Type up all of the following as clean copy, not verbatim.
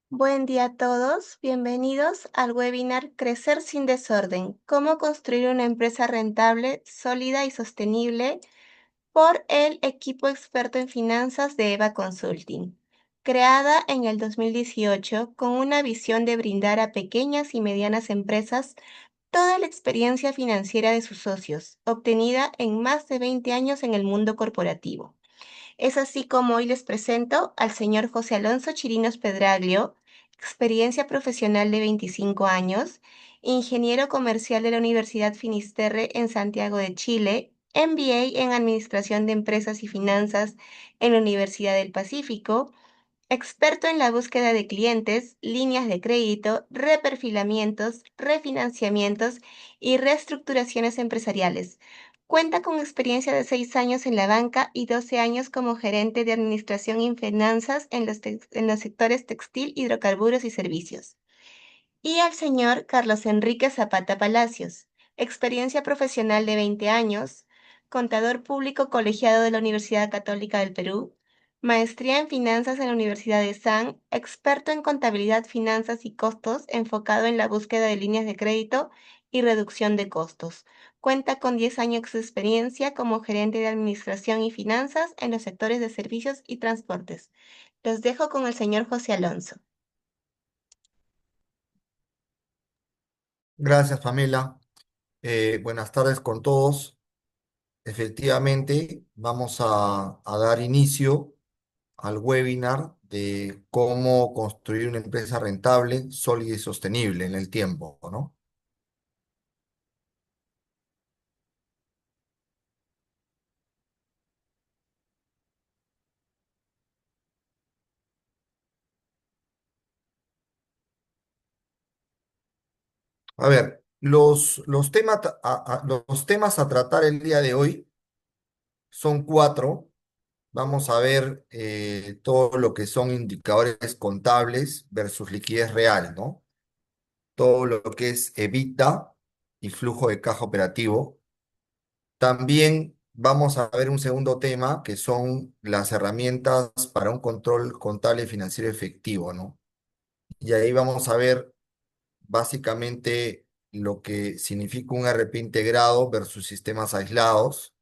Buen día a todos, bienvenidos al webinar Crecer sin desorden, cómo construir una empresa rentable, sólida y sostenible por el equipo experto en finanzas de EVA Consulting. Creada en el 2018 con una visión de brindar a pequeñas y medianas empresas toda la experiencia financiera de sus socios, obtenida en más de 20 años en el mundo corporativo. Es así como hoy les presento al señor José Alonso Chirinos Pedraglio, experiencia profesional de 25 años, ingeniero comercial de la Universidad Finisterre en Santiago de Chile, MBA en Administración de Empresas y Finanzas en la Universidad del Pacífico, experto en la búsqueda de clientes, líneas de crédito, reperfilamientos, refinanciamientos y reestructuraciones empresariales. Cuenta con experiencia de 6 años en la banca y 12 años como gerente de administración y finanzas en los sectores textil, hidrocarburos y servicios. Y al señor Carlos Enrique Zapata Palacios, experiencia profesional de 20 años, contador público colegiado de la Universidad Católica del Perú, maestría en finanzas en la Universidad de San, experto en contabilidad, finanzas y costos, enfocado en la búsqueda de líneas de crédito y reducción de costos. Cuenta con 10 años de experiencia como gerente de administración y finanzas en los sectores de servicios y transportes. Los dejo con el señor José Alonso. Gracias, Pamela. Buenas tardes con todos. Efectivamente, vamos a dar inicio al webinar de cómo construir una empresa rentable, sólida y sostenible en el tiempo, ¿no? A ver, los temas a tratar el día de hoy son cuatro. Vamos a ver todo lo que son indicadores contables versus liquidez real, ¿no? Todo lo que es EBITDA y flujo de caja operativo. También vamos a ver un segundo tema que son las herramientas para un control contable y financiero efectivo, ¿no? Y ahí vamos a ver básicamente lo que significa un RP integrado versus sistemas aislados.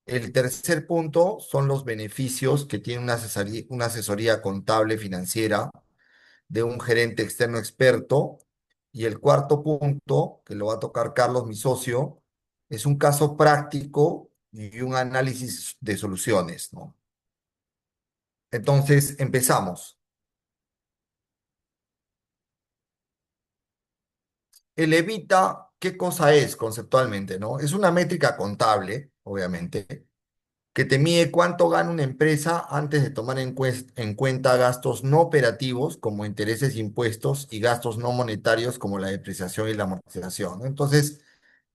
El tercer punto son los beneficios que tiene una asesoría contable financiera de un gerente externo experto. Y el cuarto punto, que lo va a tocar Carlos, mi socio, es un caso práctico y un análisis de soluciones, ¿no? Entonces, empezamos. El evita, ¿qué cosa es conceptualmente, no? Es una métrica contable, obviamente, que te mide cuánto gana una empresa antes de tomar en cuenta gastos no operativos como intereses, impuestos y gastos no monetarios como la depreciación y la amortización, ¿no? Entonces,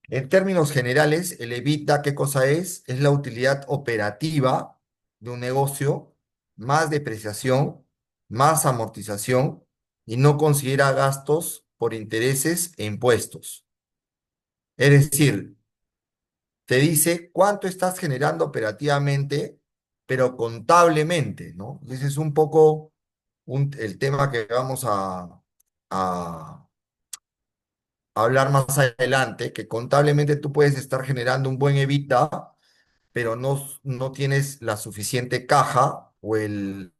en términos generales, el EBITDA, ¿qué cosa es? Es la utilidad operativa de un negocio, más depreciación, más amortización, y no considera gastos por intereses e impuestos. Es decir, te dice cuánto estás generando operativamente, pero contablemente, ¿no? Ese es un poco el tema que vamos a hablar más adelante, que contablemente tú puedes estar generando un buen EBITDA, pero no tienes la suficiente caja o el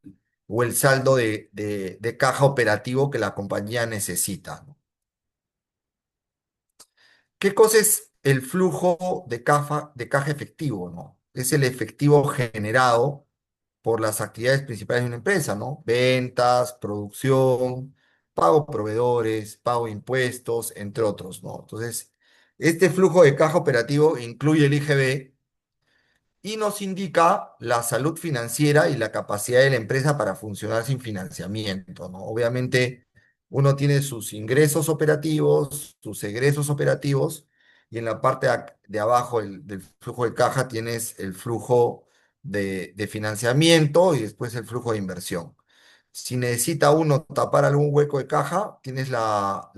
saldo de caja operativo que la compañía necesita, ¿no? ¿Qué cosa es el flujo de caja efectivo, ¿no? Es el efectivo generado por las actividades principales de una empresa, ¿no? Ventas, producción, pago a proveedores, pago de impuestos, entre otros, ¿no? Entonces, este flujo de caja operativo incluye el IGB y nos indica la salud financiera y la capacidad de la empresa para funcionar sin financiamiento, ¿no? Obviamente, uno tiene sus ingresos operativos, sus egresos operativos, y en la parte de abajo del flujo de caja tienes el flujo de financiamiento y después el flujo de inversión. Si necesita uno tapar algún hueco de caja, tienes la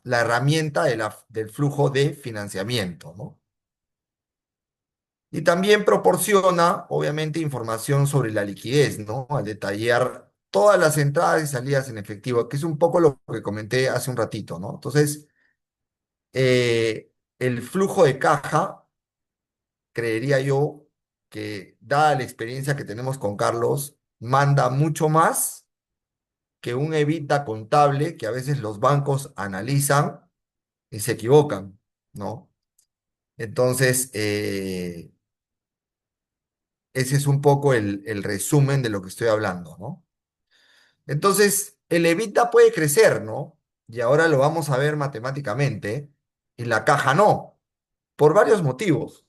herramienta del flujo de financiamiento, ¿no? Y también proporciona, obviamente, información sobre la liquidez, ¿no? Al detallar todas las entradas y salidas en efectivo, que es un poco lo que comenté hace un ratito, ¿no? Entonces, el flujo de caja, creería yo que, dada la experiencia que tenemos con Carlos, manda mucho más que un EBITDA contable que a veces los bancos analizan y se equivocan, ¿no? Entonces, ese es un poco el resumen de lo que estoy hablando, ¿no? Entonces, el EBITDA puede crecer, ¿no? Y ahora lo vamos a ver matemáticamente, y la caja no, por varios motivos.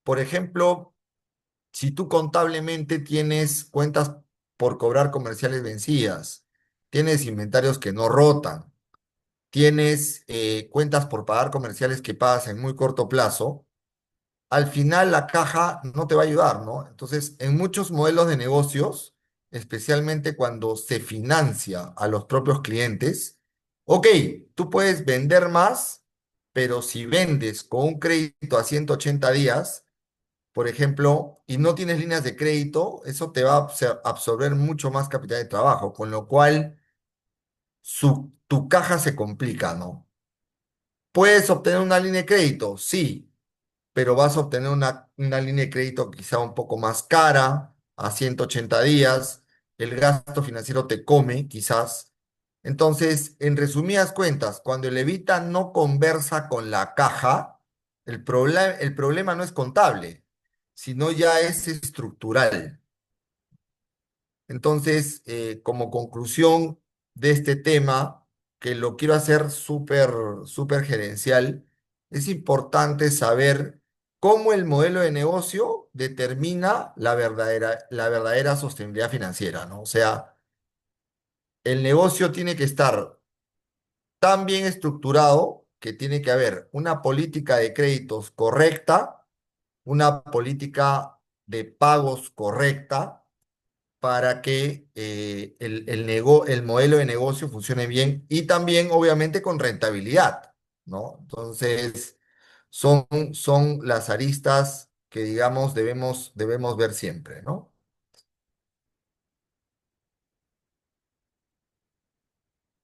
Por ejemplo, si tú contablemente tienes cuentas por cobrar comerciales vencidas, tienes inventarios que no rotan, tienes cuentas por pagar comerciales que pagas en muy corto plazo, al final la caja no te va a ayudar, ¿no? Entonces, en muchos modelos de negocios, especialmente cuando se financia a los propios clientes, ok, tú puedes vender más, pero si vendes con un crédito a 180 días, por ejemplo, y no tienes líneas de crédito, eso te va a absorber mucho más capital de trabajo, con lo cual tu caja se complica, ¿no? ¿Puedes obtener una línea de crédito? Sí, pero vas a obtener una línea de crédito quizá un poco más cara, a 180 días, el gasto financiero te come, quizás. Entonces, en resumidas cuentas, cuando el Evita no conversa con la caja, el problema no es contable, sino ya es estructural. Entonces, como conclusión de este tema, que lo quiero hacer súper gerencial, es importante saber cómo el modelo de negocio determina la verdadera sostenibilidad financiera, ¿no? O sea, el negocio tiene que estar tan bien estructurado que tiene que haber una política de créditos correcta, una política de pagos correcta para que el modelo de negocio funcione bien y también, obviamente, con rentabilidad, ¿no? Entonces, son las aristas que, digamos, debemos ver siempre, ¿no?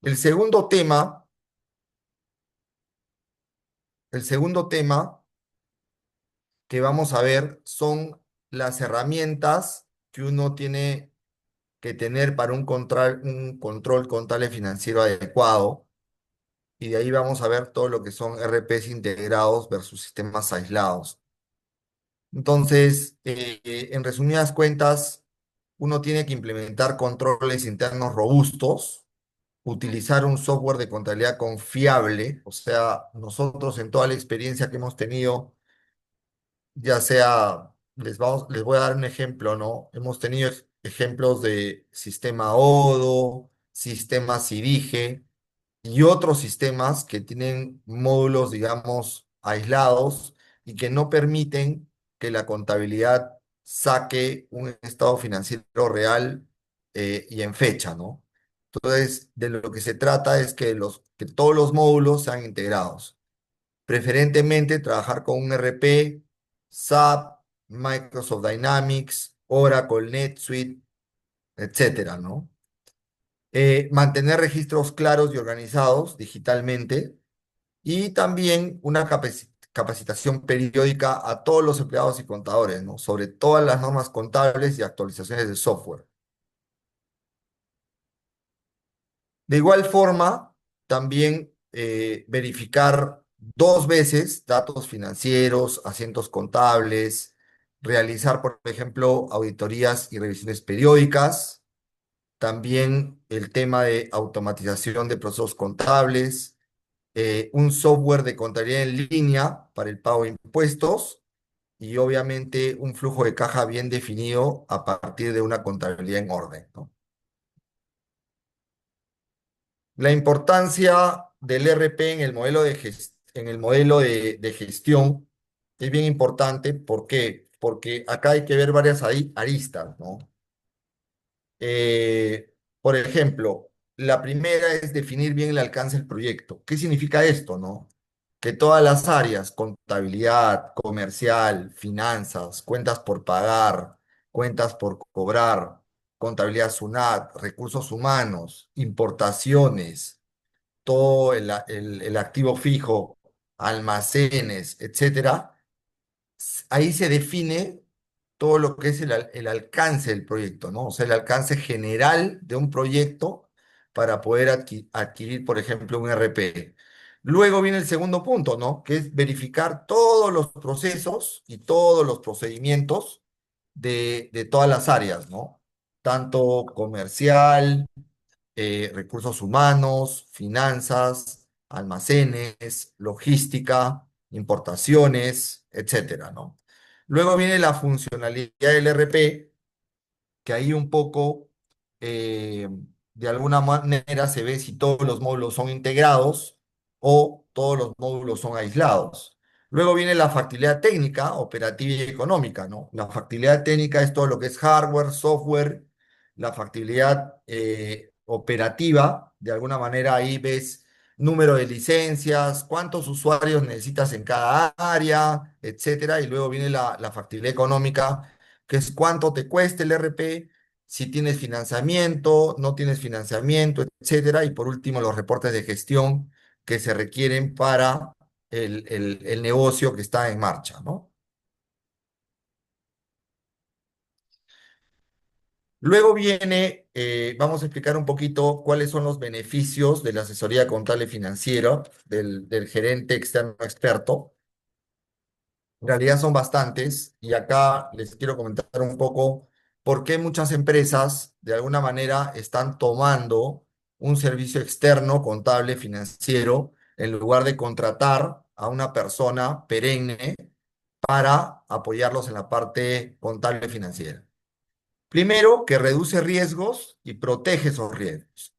El segundo tema, el segundo tema que vamos a ver son las herramientas que uno tiene que tener para un control contable financiero adecuado. Y de ahí vamos a ver todo lo que son RPs integrados versus sistemas aislados. Entonces, en resumidas cuentas, uno tiene que implementar controles internos robustos, utilizar un software de contabilidad confiable, o sea, nosotros en toda la experiencia que hemos tenido, ya sea, les voy a dar un ejemplo, ¿no? Hemos tenido ejemplos de sistema Odo, sistema Sirige, y otros sistemas que tienen módulos, digamos, aislados y que no permiten que la contabilidad saque un estado financiero real y en fecha, ¿no? Entonces, de lo que se trata es que todos los módulos sean integrados. Preferentemente trabajar con un RP, SAP, Microsoft Dynamics, Oracle, NetSuite, etcétera, ¿no? Mantener registros claros y organizados digitalmente y también una capacitación periódica a todos los empleados y contadores, ¿no? Sobre todas las normas contables y actualizaciones de software. De igual forma, también verificar 2 veces datos financieros, asientos contables, realizar, por ejemplo, auditorías y revisiones periódicas. También el tema de automatización de procesos contables, un software de contabilidad en línea para el pago de impuestos y obviamente un flujo de caja bien definido a partir de una contabilidad en orden, ¿no? La importancia del RP en el modelo de gestión es bien importante. ¿Por qué? Porque acá hay que ver varias aristas, ¿no? Por ejemplo, la primera es definir bien el alcance del proyecto. ¿Qué significa esto, no? Que todas las áreas, contabilidad, comercial, finanzas, cuentas por pagar, cuentas por cobrar, contabilidad SUNAT, recursos humanos, importaciones, todo el activo fijo, almacenes, etcétera, ahí se define todo lo que es el alcance del proyecto, ¿no? O sea, el alcance general de un proyecto para poder adquirir, por ejemplo, un RP. Luego viene el segundo punto, ¿no? Que es verificar todos los procesos y todos los procedimientos de todas las áreas, ¿no? Tanto comercial, recursos humanos, finanzas, almacenes, logística, importaciones, etcétera, ¿no? Luego viene la funcionalidad del RP, que ahí un poco, eh, de alguna manera, se ve si todos los módulos son integrados o todos los módulos son aislados. Luego viene la factibilidad técnica, operativa y económica, ¿no? La factibilidad técnica es todo lo que es hardware, software, la factibilidad operativa, de alguna manera ahí ves número de licencias, cuántos usuarios necesitas en cada área, etcétera. Y luego viene la factibilidad económica, que es cuánto te cuesta el RP, si tienes financiamiento, no tienes financiamiento, etcétera. Y por último, los reportes de gestión que se requieren para el negocio que está en marcha, ¿no? Luego viene, vamos a explicar un poquito cuáles son los beneficios de la asesoría contable financiera del gerente externo experto. En realidad son bastantes y acá les quiero comentar un poco por qué muchas empresas de alguna manera están tomando un servicio externo contable financiero en lugar de contratar a una persona perenne para apoyarlos en la parte contable financiera. Primero, que reduce riesgos y protege esos riesgos.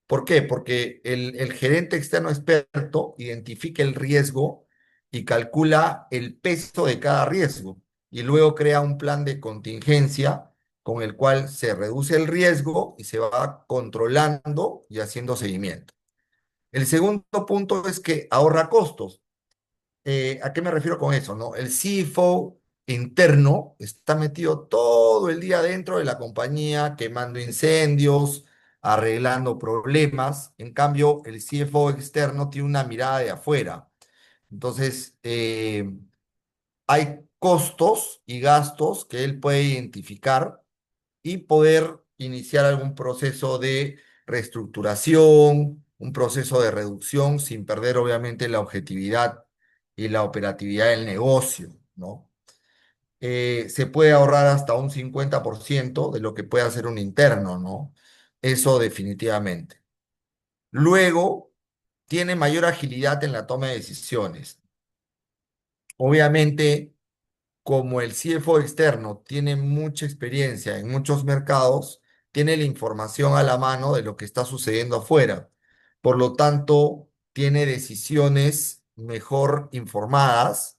¿Por qué? Porque el gerente externo experto identifica el riesgo y calcula el peso de cada riesgo y luego crea un plan de contingencia con el cual se reduce el riesgo y se va controlando y haciendo seguimiento. El segundo punto es que ahorra costos. ¿A qué me refiero con eso, no? El CFO interno está metido todo el día dentro de la compañía, quemando incendios, arreglando problemas. En cambio, el CFO externo tiene una mirada de afuera. Entonces, hay costos y gastos que él puede identificar y poder iniciar algún proceso de reestructuración, un proceso de reducción sin perder obviamente la objetividad y la operatividad del negocio, ¿no? Se puede ahorrar hasta un 50% de lo que puede hacer un interno, ¿no? Eso definitivamente. Luego, tiene mayor agilidad en la toma de decisiones. Obviamente, como el CFO externo tiene mucha experiencia en muchos mercados, tiene la información a la mano de lo que está sucediendo afuera. Por lo tanto, tiene decisiones mejor informadas,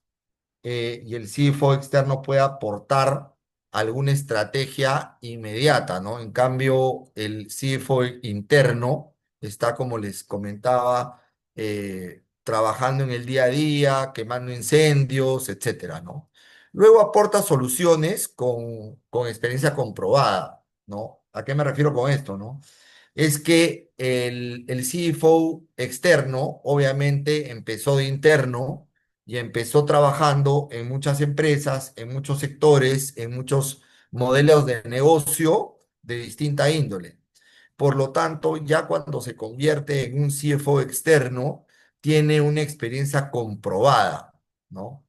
y el CFO externo puede aportar alguna estrategia inmediata, ¿no? En cambio, el CFO interno está, como les comentaba, trabajando en el día a día, quemando incendios, etcétera, ¿no? Luego aporta soluciones con experiencia comprobada, ¿no? ¿A qué me refiero con esto, no? Es que el CFO externo obviamente empezó de interno y empezó trabajando en muchas empresas, en muchos sectores, en muchos modelos de negocio de distinta índole. Por lo tanto, ya cuando se convierte en un CFO externo, tiene una experiencia comprobada, ¿no?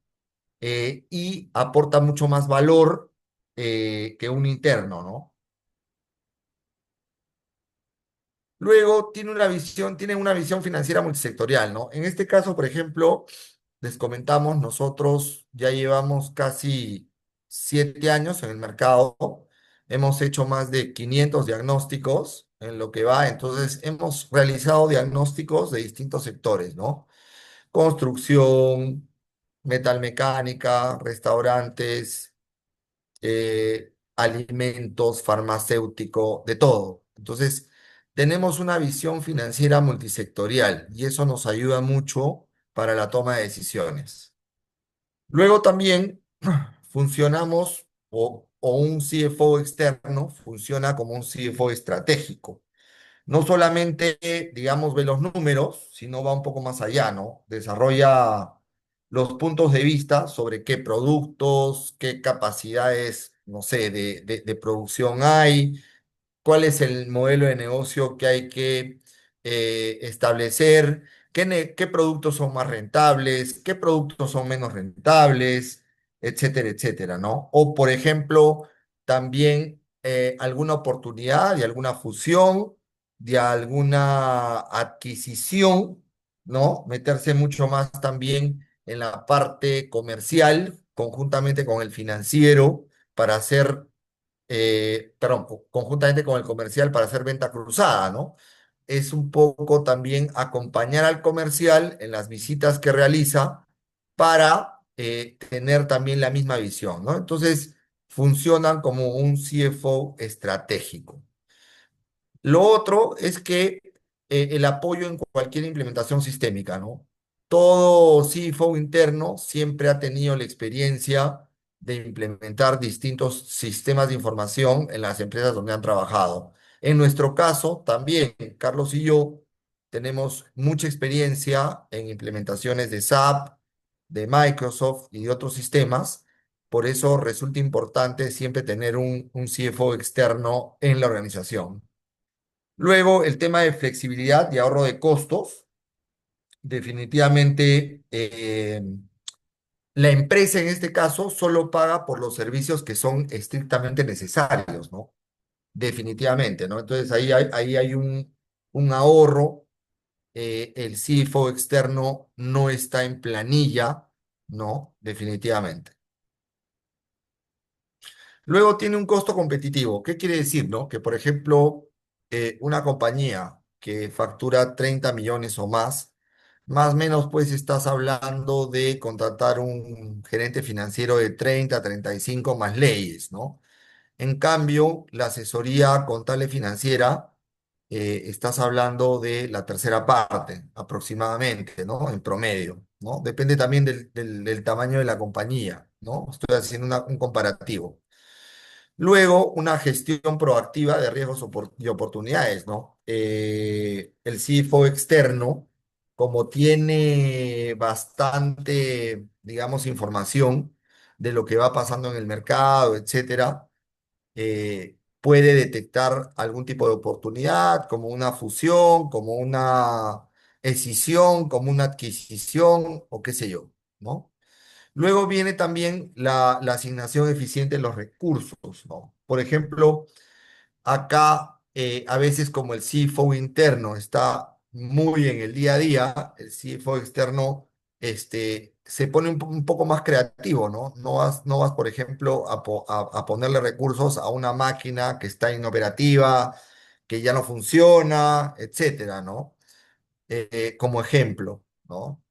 Y aporta mucho más valor que un interno, ¿no? Luego tiene una visión financiera multisectorial, ¿no? En este caso, por ejemplo, les comentamos, nosotros ya llevamos casi 7 años en el mercado, hemos hecho más de 500 diagnósticos en lo que va, entonces hemos realizado diagnósticos de distintos sectores, ¿no? Construcción, metalmecánica, restaurantes, alimentos, farmacéutico, de todo. Entonces, tenemos una visión financiera multisectorial y eso nos ayuda mucho para la toma de decisiones. Luego también funcionamos o o un CFO externo funciona como un CFO estratégico. No solamente, digamos, ve los números, sino va un poco más allá, ¿no? Desarrolla los puntos de vista sobre qué productos, qué capacidades, no sé, de producción hay, cuál es el modelo de negocio que hay que establecer, qué productos son más rentables, qué productos son menos rentables, etcétera, etcétera, ¿no? O, por ejemplo, también alguna oportunidad de alguna fusión, de alguna adquisición, ¿no? Meterse mucho más también en la parte comercial, conjuntamente con el financiero, para hacer perdón, conjuntamente con el comercial para hacer venta cruzada, ¿no? Es un poco también acompañar al comercial en las visitas que realiza para tener también la misma visión, ¿no? Entonces, funcionan como un CFO estratégico. Lo otro es que el apoyo en cualquier implementación sistémica, ¿no? Todo CFO interno siempre ha tenido la experiencia de implementar distintos sistemas de información en las empresas donde han trabajado. En nuestro caso, también, Carlos y yo tenemos mucha experiencia en implementaciones de SAP, de Microsoft y de otros sistemas. Por eso resulta importante siempre tener un CFO externo en la organización. Luego, el tema de flexibilidad y ahorro de costos. Definitivamente, la empresa en este caso solo paga por los servicios que son estrictamente necesarios, ¿no? Definitivamente, ¿no? Entonces, ahí hay un ahorro. El CFO externo no está en planilla, ¿no? Definitivamente. Luego tiene un costo competitivo. ¿Qué quiere decir, no? Que, por ejemplo, una compañía que factura 30 millones o más o menos, pues estás hablando de contratar un gerente financiero de 30, 35 más leyes, ¿no? En cambio, la asesoría contable financiera, estás hablando de la tercera parte, aproximadamente, ¿no? En promedio, ¿no? Depende también del tamaño de la compañía, ¿no? Estoy haciendo un comparativo. Luego, una gestión proactiva de riesgos y oportunidades, ¿no? El CFO externo, como tiene bastante, digamos, información de lo que va pasando en el mercado, etcétera, puede detectar algún tipo de oportunidad, como una fusión, como una escisión, como una adquisición, o qué sé yo, ¿no? Luego viene también la asignación eficiente de los recursos, ¿no? Por ejemplo, acá a veces como el CFO interno está muy en el día a día, el CFO externo se pone un poco más creativo, ¿no? No vas, por ejemplo, a ponerle recursos a una máquina que está inoperativa, que ya no funciona, etcétera, ¿no? Como ejemplo, ¿no?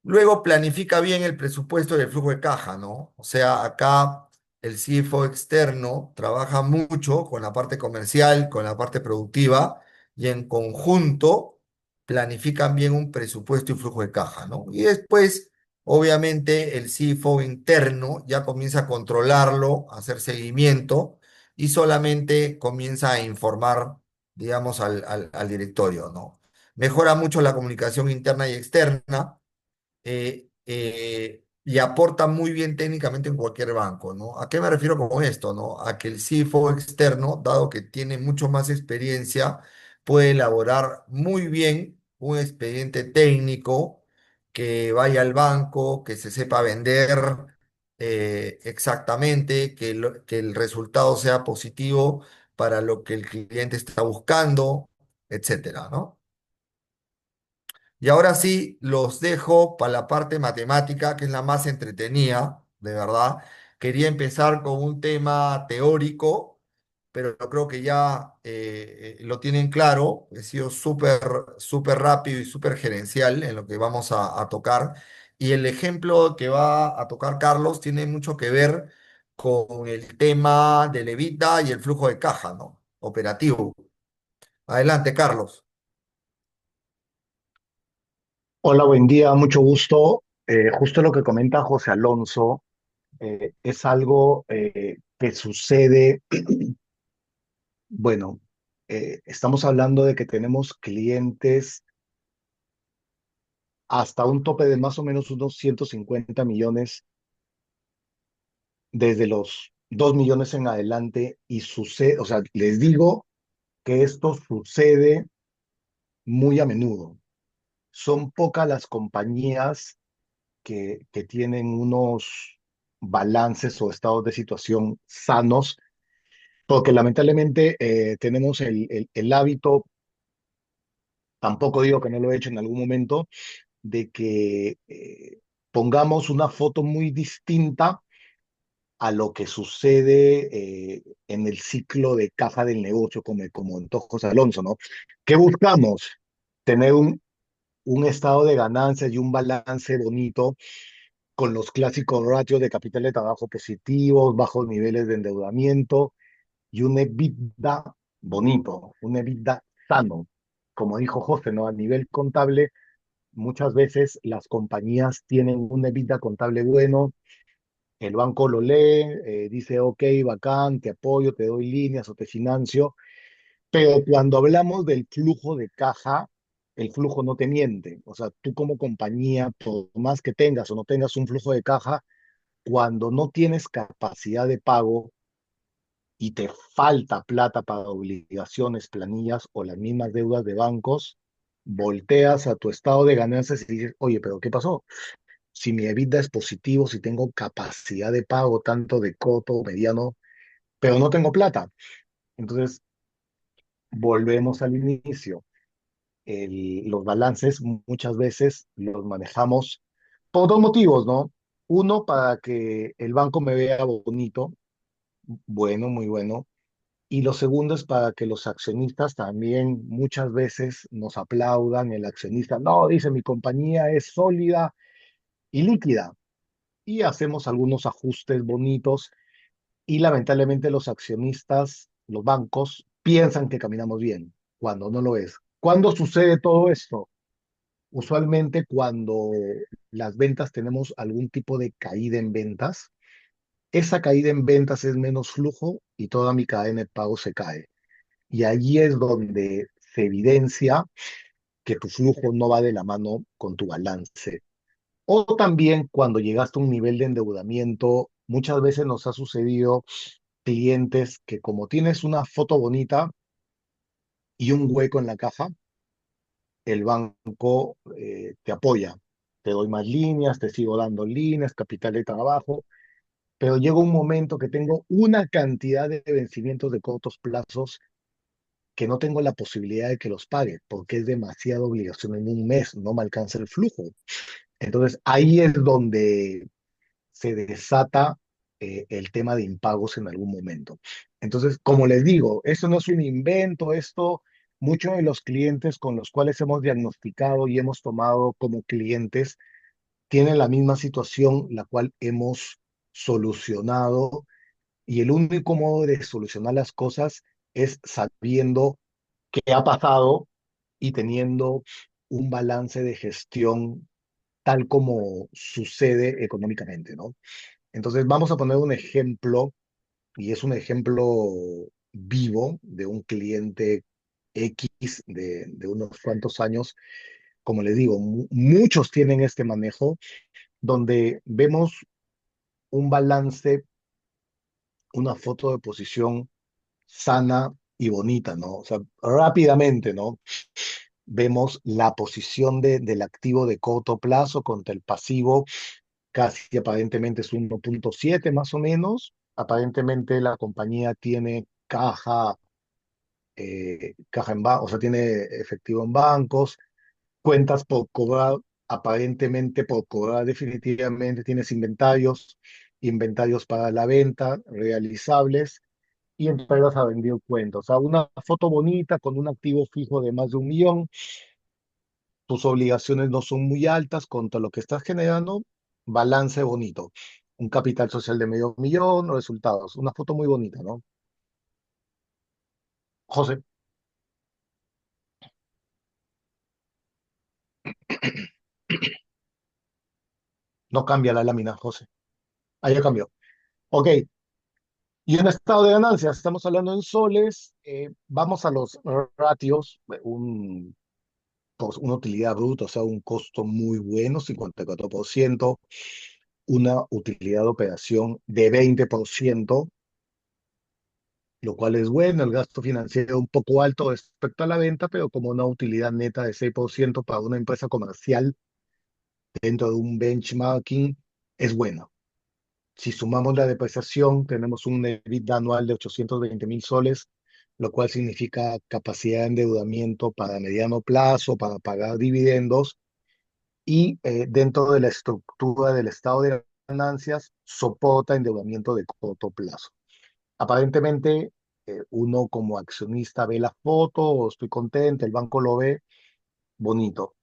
Luego planifica bien el presupuesto y el flujo de caja, ¿no? O sea, acá el CFO externo trabaja mucho con la parte comercial, con la parte productiva y en conjunto planifican bien un presupuesto y flujo de caja, ¿no? Y después, obviamente, el CFO interno ya comienza a controlarlo, a hacer seguimiento y solamente comienza a informar, digamos, al directorio, ¿no? Mejora mucho la comunicación interna y externa y aporta muy bien técnicamente en cualquier banco, ¿no? ¿A qué me refiero con esto, no? A que el CFO externo, dado que tiene mucho más experiencia, puede elaborar muy bien un expediente técnico que vaya al banco, que se sepa vender exactamente, que el resultado sea positivo para lo que el cliente está buscando, etcétera, ¿no? Y ahora sí, los dejo para la parte matemática, que es la más entretenida, de verdad. Quería empezar con un tema teórico, pero yo creo que ya lo tienen claro. He sido súper, súper rápido y súper gerencial en lo que vamos a tocar. Y el ejemplo que va a tocar Carlos tiene mucho que ver con el tema del EBITDA y el flujo de caja, ¿no? Operativo. Adelante, Carlos. Hola, buen día, mucho gusto. Justo lo que comenta José Alonso, es algo que sucede, bueno, estamos hablando de que tenemos clientes hasta un tope de más o menos unos 150 millones, desde los 2 millones en adelante, y sucede, o sea, les digo que esto sucede muy a menudo. Son pocas las compañías que tienen unos balances o estados de situación sanos, porque lamentablemente tenemos el hábito, tampoco digo que no lo he hecho en algún momento, de que pongamos una foto muy distinta a lo que sucede en el ciclo de caja del negocio, como en Tojos Alonso, ¿no? ¿Qué buscamos? Tener un estado de ganancias y un balance bonito con los clásicos ratios de capital de trabajo positivos, bajos niveles de endeudamiento y un EBITDA bonito, un EBITDA sano. Como dijo José, ¿no? A nivel contable, muchas veces las compañías tienen un EBITDA contable bueno, el banco lo lee, dice, ok, bacán, te apoyo, te doy líneas o te financio, pero cuando hablamos del flujo de caja, el flujo no te miente. O sea, tú como compañía, por más que tengas o no tengas un flujo de caja, cuando no tienes capacidad de pago y te falta plata para obligaciones, planillas o las mismas deudas de bancos, volteas a tu estado de ganancias y dices, oye, pero ¿qué pasó? Si mi EBITDA es positivo, si tengo capacidad de pago tanto de corto, mediano, pero no tengo plata. Entonces, volvemos al inicio. Los balances muchas veces los manejamos por dos motivos, ¿no? Uno, para que el banco me vea bonito, bueno, muy bueno. Y lo segundo es para que los accionistas también muchas veces nos aplaudan. El accionista, no, dice, mi compañía es sólida y líquida. Y hacemos algunos ajustes bonitos y lamentablemente los accionistas, los bancos, piensan que caminamos bien, cuando no lo es. ¿Cuándo sucede todo esto? Usualmente cuando las ventas tenemos algún tipo de caída en ventas, esa caída en ventas es menos flujo y toda mi cadena de pago se cae. Y allí es donde se evidencia que tu flujo no va de la mano con tu balance. O también cuando llegaste a un nivel de endeudamiento, muchas veces nos ha sucedido clientes que como tienes una foto bonita y un hueco en la caja, el banco te apoya. Te doy más líneas, te sigo dando líneas, capital de trabajo, pero llega un momento que tengo una cantidad de vencimientos de cortos plazos que no tengo la posibilidad de que los pague, porque es demasiada obligación en un mes, no me alcanza el flujo. Entonces ahí es donde se desata el tema de impagos en algún momento. Entonces, como les digo, esto no es un invento, esto muchos de los clientes con los cuales hemos diagnosticado y hemos tomado como clientes tienen la misma situación, la cual hemos solucionado, y el único modo de solucionar las cosas es sabiendo qué ha pasado y teniendo un balance de gestión tal como sucede económicamente, ¿no? Entonces, vamos a poner un ejemplo, y es un ejemplo vivo de un cliente X de unos cuantos años. Como les digo, muchos tienen este manejo, donde vemos un balance, una foto de posición sana y bonita, ¿no? O sea, rápidamente, ¿no? Vemos la posición del activo de corto plazo contra el pasivo, casi aparentemente es 1.7 más o menos. Aparentemente la compañía tiene caja o sea, tiene efectivo en bancos, cuentas por cobrar, aparentemente por cobrar definitivamente, tienes inventarios para la venta, realizables, y empresas ha vendido cuentas. O sea, una foto bonita con un activo fijo de más de 1 millón, tus obligaciones no son muy altas contra lo que estás generando, balance bonito. Un capital social de medio millón, resultados. Una foto muy bonita, ¿no? José, no cambia la lámina, José. Ahí ya cambió. Ok, y un estado de ganancias, estamos hablando en soles, vamos a los ratios, una utilidad bruta, o sea, un costo muy bueno, 54%, una utilidad de operación de 20%, lo cual es bueno, el gasto financiero un poco alto respecto a la venta, pero como una utilidad neta de 6% para una empresa comercial dentro de un benchmarking es buena. Si sumamos la depreciación, tenemos un EBITDA anual de 820.000 soles, lo cual significa capacidad de endeudamiento para mediano plazo, para pagar dividendos, y dentro de la estructura del estado de ganancias soporta endeudamiento de corto plazo. Aparentemente, uno como accionista ve la foto, estoy contento, el banco lo ve, bonito.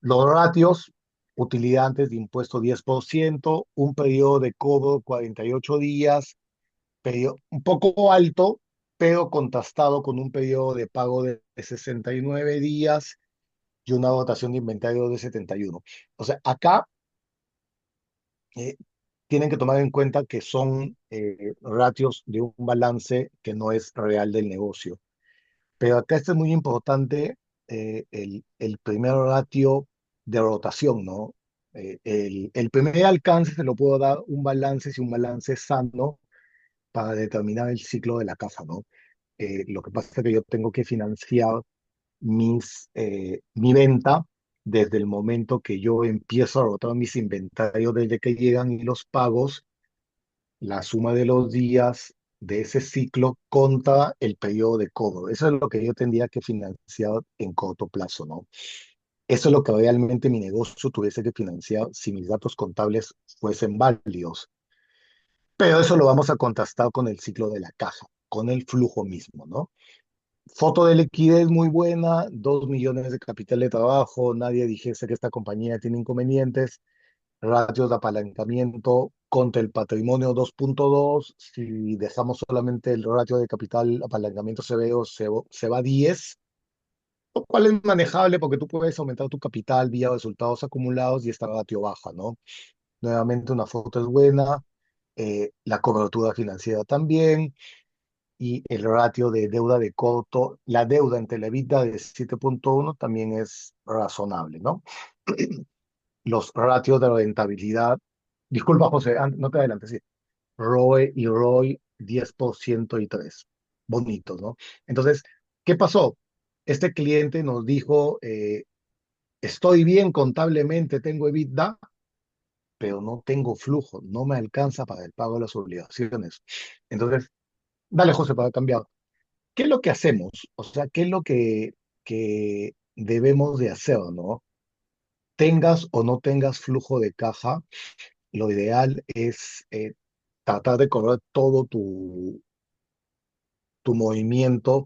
Los ratios, utilidad antes de impuesto 10%, un periodo de cobro 48 días, periodo un poco alto, pero contrastado con un periodo de pago de 69 días y una dotación de inventario de 71. O sea, acá eh, tienen que tomar en cuenta que son ratios de un balance que no es real del negocio. Pero acá esto es muy importante, el primer ratio de rotación, ¿no? El primer alcance se lo puedo dar un balance, si un balance es sano, para determinar el ciclo de la caja, ¿no? Lo que pasa es que yo tengo que financiar mi venta desde el momento que yo empiezo a rotar mis inventarios, desde que llegan y los pagos, la suma de los días de ese ciclo contra el periodo de cobro. Eso es lo que yo tendría que financiar en corto plazo, ¿no? Eso es lo que realmente mi negocio tuviese que financiar si mis datos contables fuesen válidos. Pero eso lo vamos a contrastar con el ciclo de la caja, con el flujo mismo, ¿no? Foto de liquidez muy buena, 2 millones de capital de trabajo, nadie dijese que esta compañía tiene inconvenientes, ratios de apalancamiento contra el patrimonio 2.2, si dejamos solamente el ratio de capital apalancamiento CBO, se va a 10, lo cual es manejable porque tú puedes aumentar tu capital vía resultados acumulados y esta ratio baja, ¿no? Nuevamente una foto es buena, la cobertura financiera también, y el ratio de deuda de corto, la deuda entre la EBITDA de 7.1 también es razonable, ¿no? Los ratios de rentabilidad, disculpa José, no te adelantes, sí, ROE y ROI 10% y 3, bonitos, ¿no? Entonces, ¿qué pasó? Este cliente nos dijo, estoy bien contablemente, tengo EBITDA, pero no tengo flujo, no me alcanza para el pago de las obligaciones. Entonces, dale José para cambiar. ¿Qué es lo que hacemos? O sea, ¿qué es lo que debemos de hacer, ¿no? Tengas o no tengas flujo de caja, lo ideal es tratar de cobrar todo tu movimiento,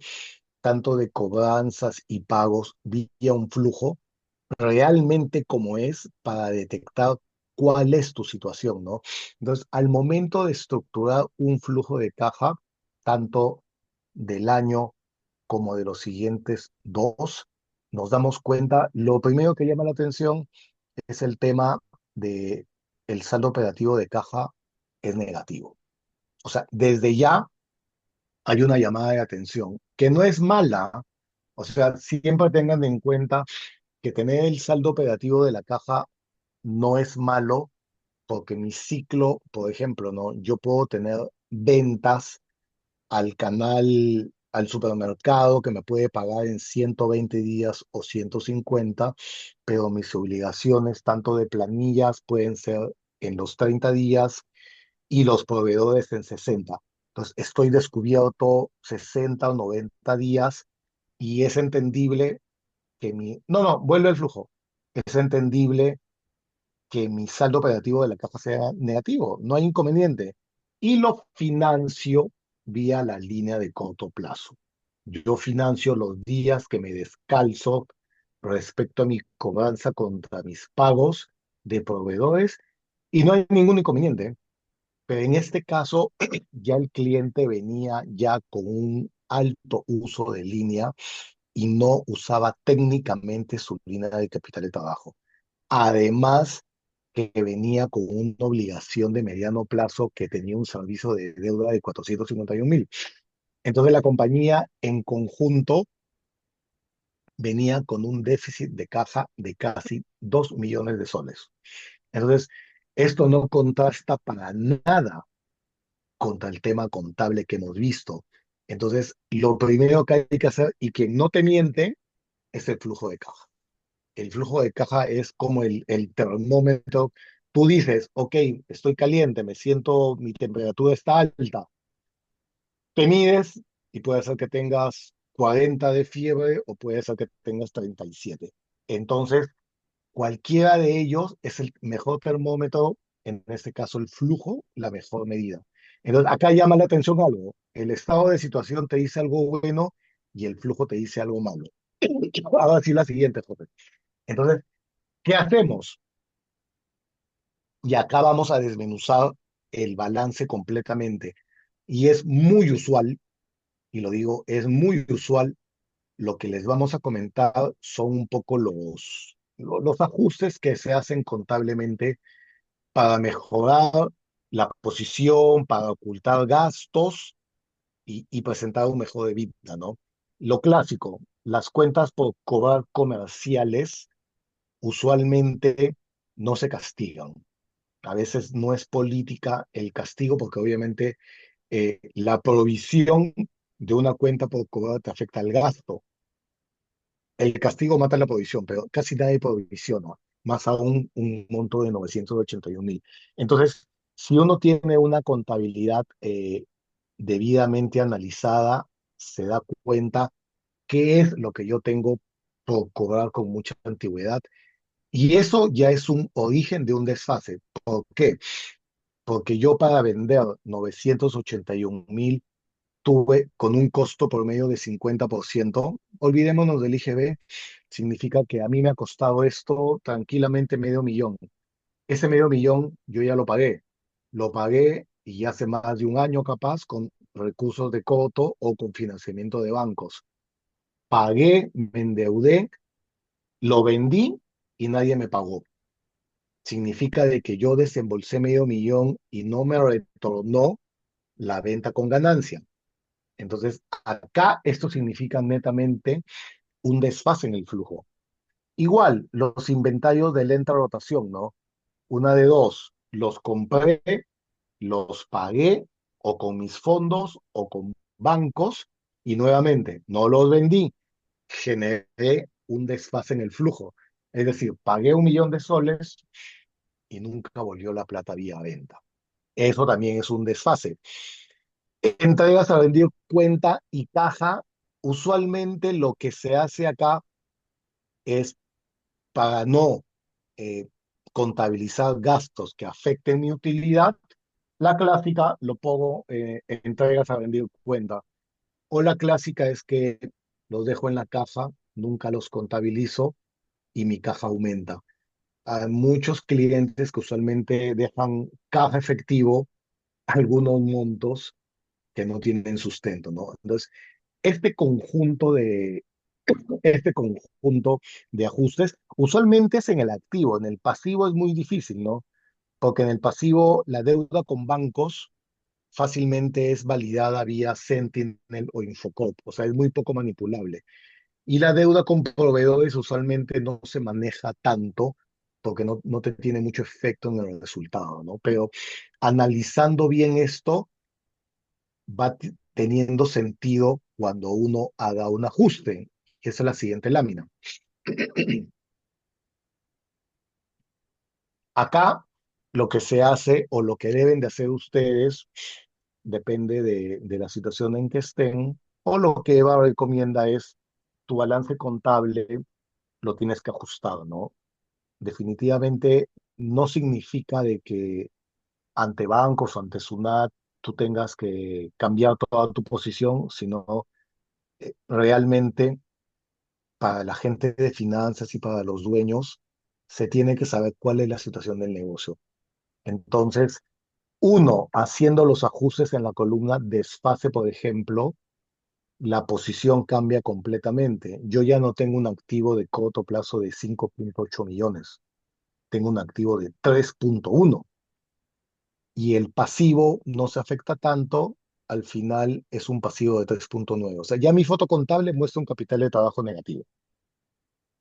tanto de cobranzas y pagos, vía un flujo, realmente como es para detectar cuál es tu situación, ¿no? Entonces, al momento de estructurar un flujo de caja, tanto del año como de los siguientes dos, nos damos cuenta, lo primero que llama la atención es el tema de el saldo operativo de caja es negativo. O sea, desde ya hay una llamada de atención que no es mala. O sea, siempre tengan en cuenta que tener el saldo operativo de la caja no es malo, porque mi ciclo, por ejemplo, ¿no? Yo puedo tener ventas al canal, al supermercado, que me puede pagar en 120 días o 150, pero mis obligaciones, tanto de planillas, pueden ser en los 30 días y los proveedores en 60. Entonces, estoy descubierto 60 o 90 días y es entendible que mi... No, no, vuelve el flujo. Es entendible que mi saldo operativo de la caja sea negativo, no hay inconveniente. Y lo financio vía la línea de corto plazo. Yo financio los días que me descalzo respecto a mi cobranza contra mis pagos de proveedores y no hay ningún inconveniente. Pero en este caso, ya el cliente venía ya con un alto uso de línea y no usaba técnicamente su línea de capital de trabajo. Además, que venía con una obligación de mediano plazo que tenía un servicio de deuda de 451.000. Entonces la compañía en conjunto venía con un déficit de caja de casi 2 millones de soles. Entonces, esto no contrasta para nada contra el tema contable que hemos visto. Entonces, lo primero que hay que hacer, y quien no te miente, es el flujo de caja. El flujo de caja es como el termómetro. Tú dices, ok, estoy caliente, me siento, mi temperatura está alta. Te mides y puede ser que tengas 40 de fiebre o puede ser que tengas 37. Entonces, cualquiera de ellos es el mejor termómetro, en este caso el flujo, la mejor medida. Entonces, acá llama la atención algo. El estado de situación te dice algo bueno y el flujo te dice algo malo. Ahora sí, la siguiente, Jorge. Entonces, ¿qué hacemos? Y acá vamos a desmenuzar el balance completamente. Y es muy usual, y lo digo, es muy usual, lo que les vamos a comentar son un poco los ajustes que se hacen contablemente para mejorar la posición, para ocultar gastos y presentar un mejor EBITDA, ¿no? Lo clásico, las cuentas por cobrar comerciales usualmente no se castigan. A veces no es política el castigo porque obviamente la provisión de una cuenta por cobrar te afecta al gasto. El castigo mata la provisión, pero casi nadie provisiona, más aún un monto de 981.000. Entonces, si uno tiene una contabilidad debidamente analizada, se da cuenta qué es lo que yo tengo por cobrar con mucha antigüedad. Y eso ya es un origen de un desfase. ¿Por qué? Porque yo para vender 981.000 tuve con un costo promedio de 50%. Olvidémonos del IGB, significa que a mí me ha costado esto tranquilamente medio millón. Ese medio millón yo ya lo pagué. Lo pagué y hace más de un año capaz con recursos de coto o con financiamiento de bancos. Pagué, me endeudé, lo vendí y nadie me pagó. Significa de que yo desembolsé medio millón y no me retornó la venta con ganancia. Entonces, acá esto significa netamente un desfase en el flujo. Igual, los inventarios de lenta rotación, ¿no? Una de dos, los compré, los pagué o con mis fondos o con bancos y nuevamente no los vendí, generé un desfase en el flujo. Es decir, pagué 1 millón de soles y nunca volvió la plata vía venta. Eso también es un desfase. Entregas a vendido cuenta y caja. Usualmente lo que se hace acá es para no eh, contabilizar gastos que afecten mi utilidad. La clásica lo pongo entregas a vendido cuenta. O la clásica es que los dejo en la caja, nunca los contabilizo y mi caja aumenta. Hay muchos clientes que usualmente dejan caja efectivo algunos montos que no tienen sustento, ¿no? Entonces, este conjunto de, este conjunto de ajustes usualmente es en el activo, en el pasivo es muy difícil, ¿no? Porque en el pasivo la deuda con bancos fácilmente es validada vía Sentinel o Infocop, o sea, es muy poco manipulable. Y la deuda con proveedores usualmente no se maneja tanto porque no te tiene mucho efecto en el resultado, ¿no? Pero analizando bien esto, va teniendo sentido cuando uno haga un ajuste. Esa es la siguiente lámina. Acá lo que se hace o lo que deben de hacer ustedes depende de la situación en que estén, o lo que Eva recomienda es tu balance contable lo tienes que ajustar, ¿no? Definitivamente no significa de que ante bancos o ante SUNAT tú tengas que cambiar toda tu posición, sino realmente para la gente de finanzas y para los dueños se tiene que saber cuál es la situación del negocio. Entonces, uno, haciendo los ajustes en la columna desfase, por ejemplo, la posición cambia completamente. Yo ya no tengo un activo de corto plazo de 5.8 millones. tengo un activo de 3.1 y el pasivo no se afecta tanto, al final es un pasivo de 3.9. O sea, ya mi foto contable muestra un capital de trabajo negativo,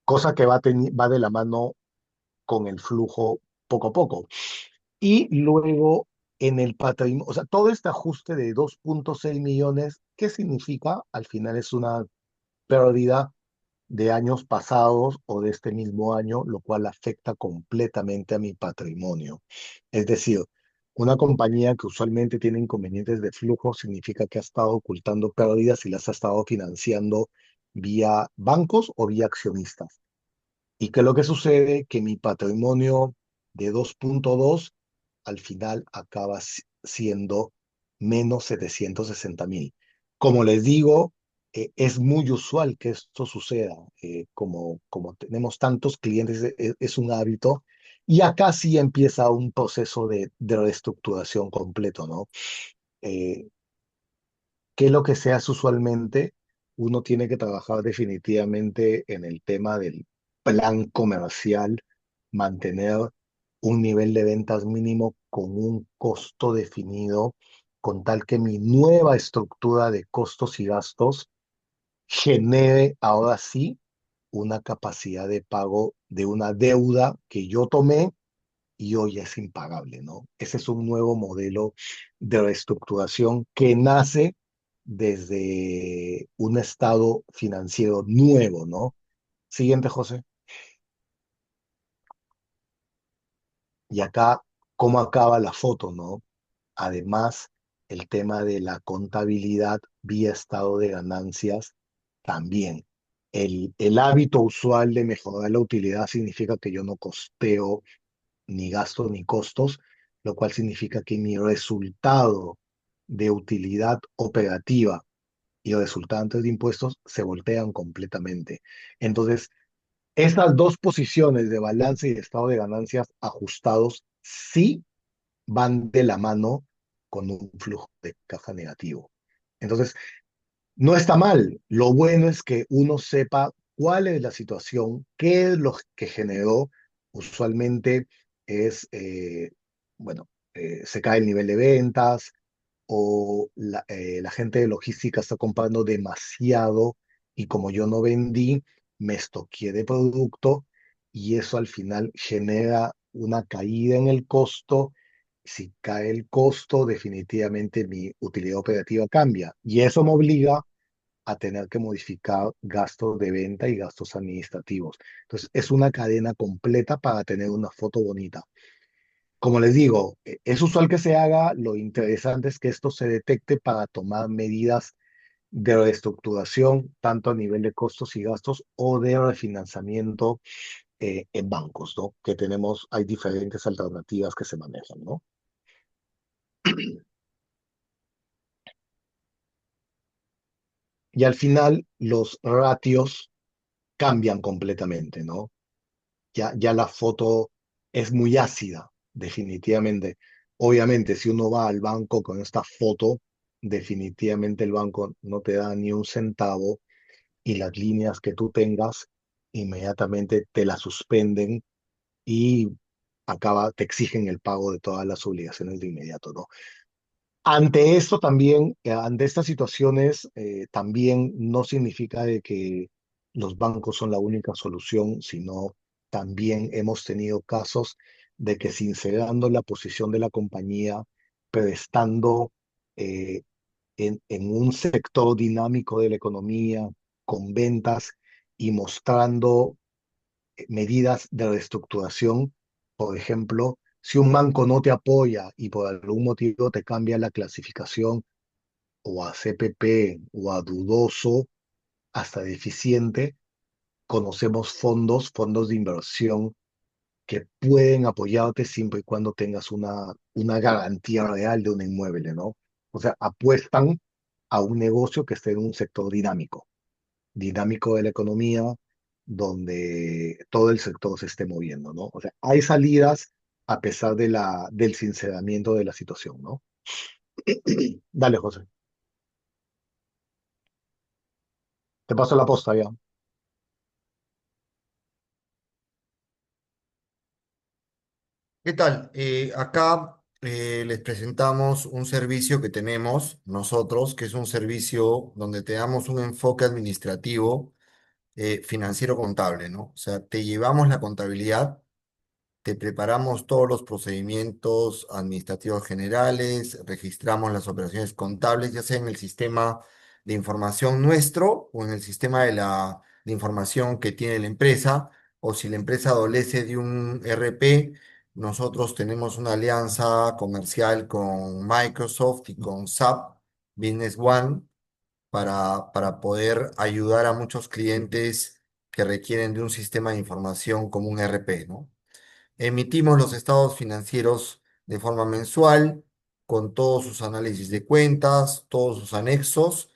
cosa que va de la mano con el flujo poco a poco. Y luego en el patrimonio, o sea, todo este ajuste de 2.6 millones, ¿qué significa? Al final es una pérdida de años pasados o de este mismo año, lo cual afecta completamente a mi patrimonio. Es decir, una compañía que usualmente tiene inconvenientes de flujo significa que ha estado ocultando pérdidas y las ha estado financiando vía bancos o vía accionistas. ¿Y qué es lo que sucede? Que mi patrimonio de 2.2 al final acaba siendo menos 760.000. Como les digo, es muy usual que esto suceda. Como tenemos tantos clientes, es un hábito. Y acá sí empieza un proceso de reestructuración completo, ¿no? Eh, ¿Qué es lo que se hace usualmente? Uno tiene que trabajar definitivamente en el tema del plan comercial, mantener un nivel de ventas mínimo con un costo definido, con tal que mi nueva estructura de costos y gastos genere ahora sí una capacidad de pago de una deuda que yo tomé y hoy es impagable, ¿no? Ese es un nuevo modelo de reestructuración que nace desde un estado financiero nuevo, ¿no? Siguiente, José. Y acá, ¿cómo acaba la foto, no? Además, el tema de la contabilidad vía estado de ganancias también. El hábito usual de mejorar la utilidad significa que yo no costeo ni gastos ni costos, lo cual significa que mi resultado de utilidad operativa y resultantes de impuestos se voltean completamente. Entonces, estas dos posiciones de balance y de estado de ganancias ajustados sí van de la mano con un flujo de caja negativo. Entonces, no está mal. Lo bueno es que uno sepa cuál es la situación, qué es lo que generó. Usualmente es, bueno, se cae el nivel de ventas o la gente de logística está comprando demasiado y como yo no vendí, me estoqué de producto y eso al final genera una caída en el costo. Si cae el costo, definitivamente mi utilidad operativa cambia y eso me obliga a tener que modificar gastos de venta y gastos administrativos. Entonces, es una cadena completa para tener una foto bonita. Como les digo, es usual que se haga, lo interesante es que esto se detecte para tomar medidas de reestructuración, tanto a nivel de costos y gastos o de refinanciamiento en bancos, ¿no? Que tenemos, hay diferentes alternativas que se manejan, ¿no? Y al final los ratios cambian completamente, ¿no? Ya la foto es muy ácida, definitivamente. Obviamente, si uno va al banco con esta foto, definitivamente el banco no te da ni un centavo y las líneas que tú tengas inmediatamente te las suspenden y te exigen el pago de todas las obligaciones de inmediato, ¿no? Ante esto también, ante estas situaciones, también no significa de que los bancos son la única solución, sino también hemos tenido casos de que sincerando la posición de la compañía, pero estando eh, en un sector dinámico de la economía, con ventas y mostrando medidas de reestructuración. Por ejemplo, si un banco no te apoya y por algún motivo te cambia la clasificación o a CPP o a dudoso hasta deficiente, conocemos fondos de inversión que pueden apoyarte siempre y cuando tengas una garantía real de un inmueble, ¿no? O sea, apuestan a un negocio que esté en un sector dinámico de la economía, donde todo el sector se esté moviendo, ¿no? O sea, hay salidas a pesar del sinceramiento de la situación, ¿no? Dale, José, te paso la posta ya. 。¿Qué tal? Acá les presentamos un servicio que tenemos nosotros, que es un servicio donde te damos un enfoque administrativo, financiero contable, ¿no? O sea, te llevamos la contabilidad, te preparamos todos los procedimientos administrativos generales, registramos las operaciones contables, ya sea en el sistema de información nuestro o en el sistema de información que tiene la empresa, o si la empresa adolece de un RP, nosotros tenemos una alianza comercial con Microsoft y con SAP Business One para poder ayudar a muchos clientes que requieren de un sistema de información como un RP, ¿no? Emitimos los estados financieros de forma mensual, con todos sus análisis de cuentas, todos sus anexos.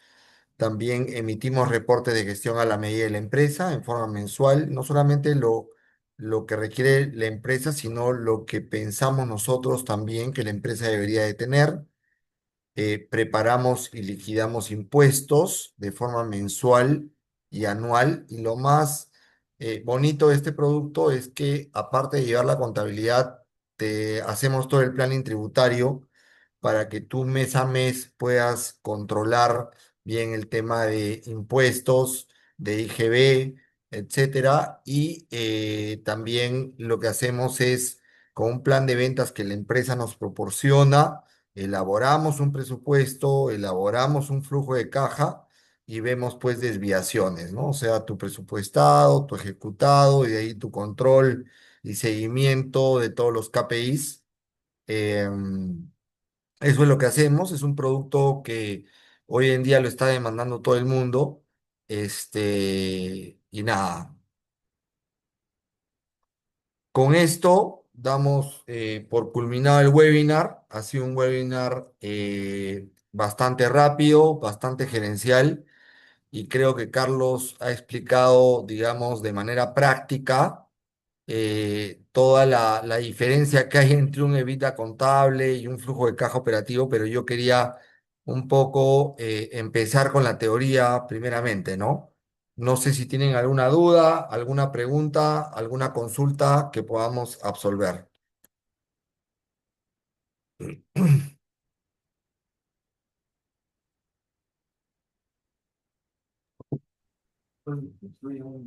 También emitimos reportes de gestión a la medida de la empresa en forma mensual, no solamente lo que requiere la empresa, sino lo que pensamos nosotros también que la empresa debería de tener. Preparamos y liquidamos impuestos de forma mensual y anual. Y lo más bonito de este producto es que, aparte de llevar la contabilidad, te hacemos todo el planning tributario para que tú mes a mes puedas controlar bien el tema de impuestos, de IGB, etcétera. Y también lo que hacemos es, con un plan de ventas que la empresa nos proporciona, elaboramos un presupuesto, elaboramos un flujo de caja y vemos pues desviaciones, ¿no? O sea, tu presupuestado, tu ejecutado y de ahí tu control y seguimiento de todos los KPIs. Eso es lo que hacemos, es un producto que hoy en día lo está demandando todo el mundo. Y nada, con esto damos por culminado el webinar. Ha sido un webinar bastante rápido, bastante gerencial, y creo que Carlos ha explicado, digamos, de manera práctica toda la diferencia que hay entre un EBITDA contable y un flujo de caja operativo, pero yo quería un poco empezar con la teoría primeramente, ¿no? No sé si tienen alguna duda, alguna pregunta, alguna consulta que podamos absolver.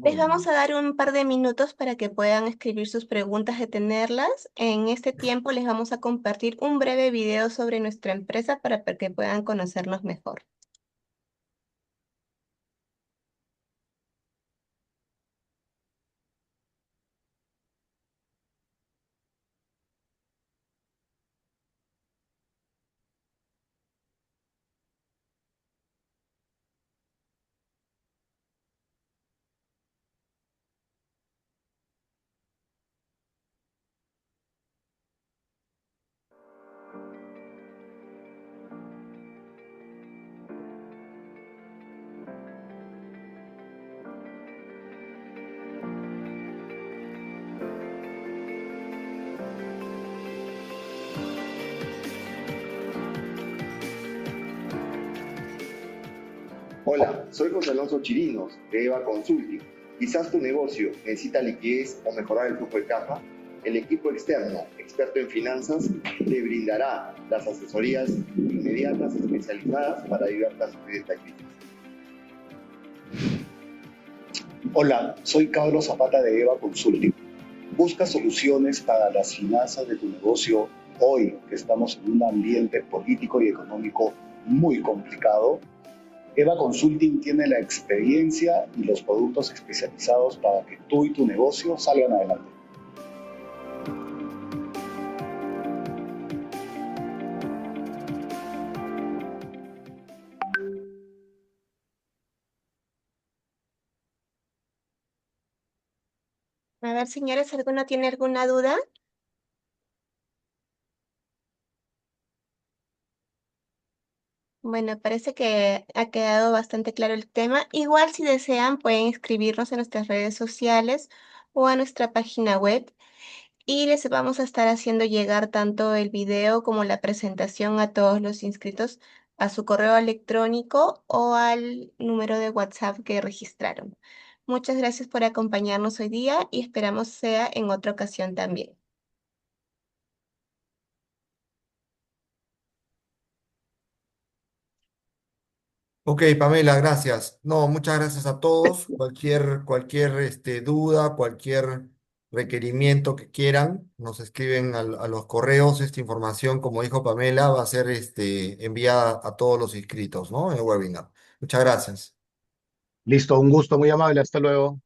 Les vamos a dar un par de minutos para que puedan escribir sus preguntas y tenerlas. En este tiempo les vamos a compartir un breve video sobre nuestra empresa para que puedan conocernos mejor. Hola, soy José Alonso Chirinos, de EVA Consulting. Quizás tu negocio necesita liquidez o mejorar el flujo de caja. El equipo externo, experto en finanzas, te brindará las asesorías inmediatas especializadas para ayudarte a sufrir esta crisis. Hola, soy Carlos Zapata de EVA Consulting. Busca soluciones para las finanzas de tu negocio hoy, que estamos en un ambiente político y económico muy complicado. EVA Consulting tiene la experiencia y los productos especializados para que tú y tu negocio salgan adelante. A ver, señores, ¿alguno tiene alguna duda? Bueno, parece que ha quedado bastante claro el tema. Igual, si desean, pueden escribirnos en nuestras redes sociales o a nuestra página web, y les vamos a estar haciendo llegar tanto el video como la presentación a todos los inscritos a su correo electrónico o al número de WhatsApp que registraron. Muchas gracias por acompañarnos hoy día y esperamos sea en otra ocasión también. Ok, Pamela, gracias. No, muchas gracias a todos. Cualquier duda, cualquier requerimiento que quieran, nos escriben a los correos. Esta información, como dijo Pamela, va a ser enviada a todos los inscritos, ¿no? En el webinar. Muchas gracias. Listo, un gusto muy amable, hasta luego.